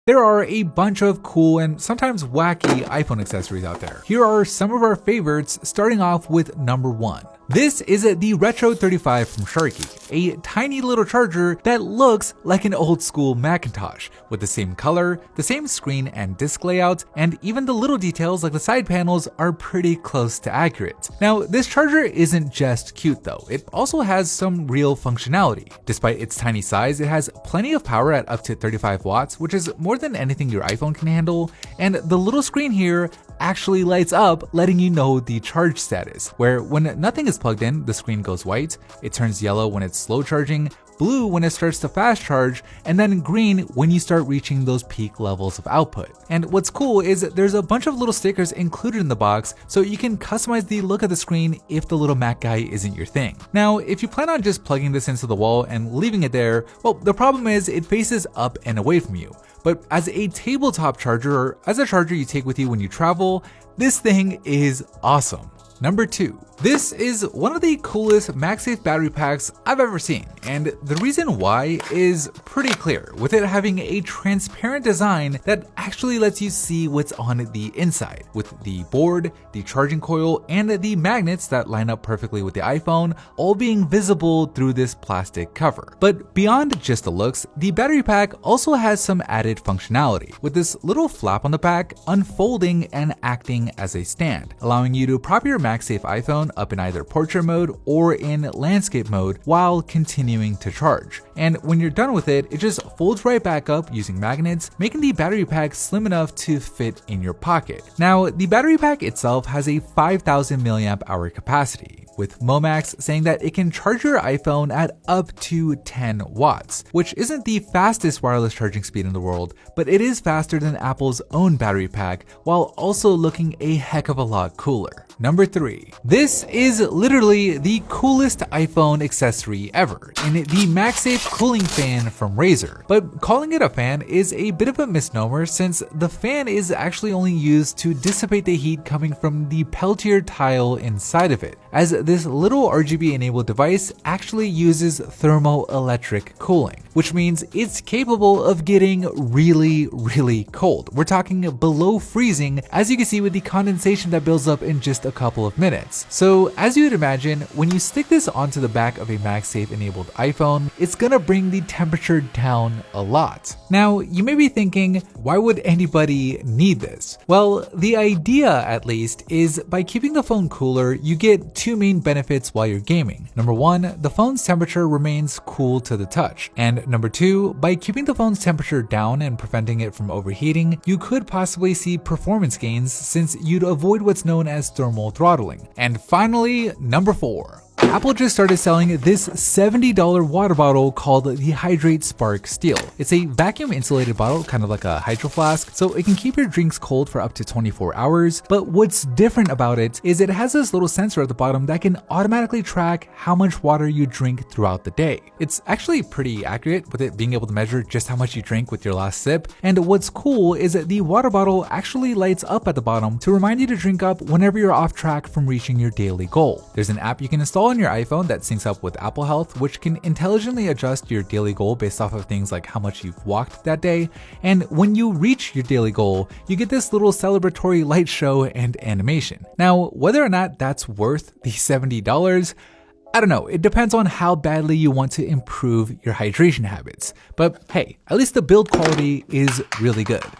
There are a bunch of cool and sometimes wacky iPhone accessories out there. Here are some of our favorites, starting off with number 1. This is the Retro 35 from Sharky, a tiny little charger that looks like an old school Macintosh, with the same color, the same screen and disc layout, and even the little details like the side panels are pretty close to accurate. Now, this charger isn't just cute though, it also has some real functionality. Despite its tiny size, it has plenty of power at up to 35 watts, which is more than anything your iPhone can handle, and the little screen here actually lights up, letting you know the charge status, where when nothing is plugged in, the screen goes white, it turns yellow when it's slow charging, blue when it starts to fast charge, and then green when you start reaching those peak levels of output. And what's cool is there's a bunch of little stickers included in the box, so you can customize the look of the screen if the little Mac guy isn't your thing. Now, if you plan on just plugging this into the wall and leaving it there, well, the problem is it faces up and away from you. But as a tabletop charger, or as a charger you take with you when you travel, this thing is awesome. Number 2. This is one of the coolest MagSafe battery packs I've ever seen, and the reason why is pretty clear, with it having a transparent design that actually lets you see what's on the inside, with the board, the charging coil, and the magnets that line up perfectly with the iPhone all being visible through this plastic cover. But beyond just the looks, the battery pack also has some added functionality, with this little flap on the back unfolding and acting as a stand, allowing you to prop your MagSafe iPhone up in either portrait mode or in landscape mode while continuing to charge. And when you're done with it, it just folds right back up using magnets, making the battery pack slim enough to fit in your pocket. Now, the battery pack itself has a 5,000 milliamp hour capacity, with Momax saying that it can charge your iPhone at up to 10 watts, which isn't the fastest wireless charging speed in the world, but it is faster than Apple's own battery pack, while also looking a heck of a lot cooler. Number 3. This is literally the coolest iPhone accessory ever, in the MagSafe cooling fan from Razer. But calling it a fan is a bit of a misnomer, since the fan is actually only used to dissipate the heat coming from the Peltier tile inside of it, as this little RGB enabled device actually uses thermoelectric cooling, which means it's capable of getting really cold. We're talking below freezing, as you can see with the condensation that builds up in just a couple of minutes. So as you would imagine, when you stick this onto the back of a MagSafe enabled iPhone, it's gonna bring the temperature down a lot. Now, you may be thinking, why would anybody need this? Well, the idea at least is by keeping the phone cooler, you get two main benefits while you're gaming. Number 1, the phone's temperature remains cool to the touch. And number 2, by keeping the phone's temperature down and preventing it from overheating, you could possibly see performance gains since you'd avoid what's known as thermal throttling. And finally, number 4. Apple just started selling this $70 water bottle called the Hydrate Spark Steel. It's a vacuum insulated bottle, kind of like a hydro flask, so it can keep your drinks cold for up to 24 hours. But what's different about it is it has this little sensor at the bottom that can automatically track how much water you drink throughout the day. It's actually pretty accurate, with it being able to measure just how much you drink with your last sip. And what's cool is that the water bottle actually lights up at the bottom to remind you to drink up whenever you're off track from reaching your daily goal. There's an app you can install on your iPhone that syncs up with Apple Health, which can intelligently adjust your daily goal based off of things like how much you've walked that day. And when you reach your daily goal, you get this little celebratory light show and animation. Now, whether or not that's worth the $70, I don't know, it depends on how badly you want to improve your hydration habits. But hey, at least the build quality is really good.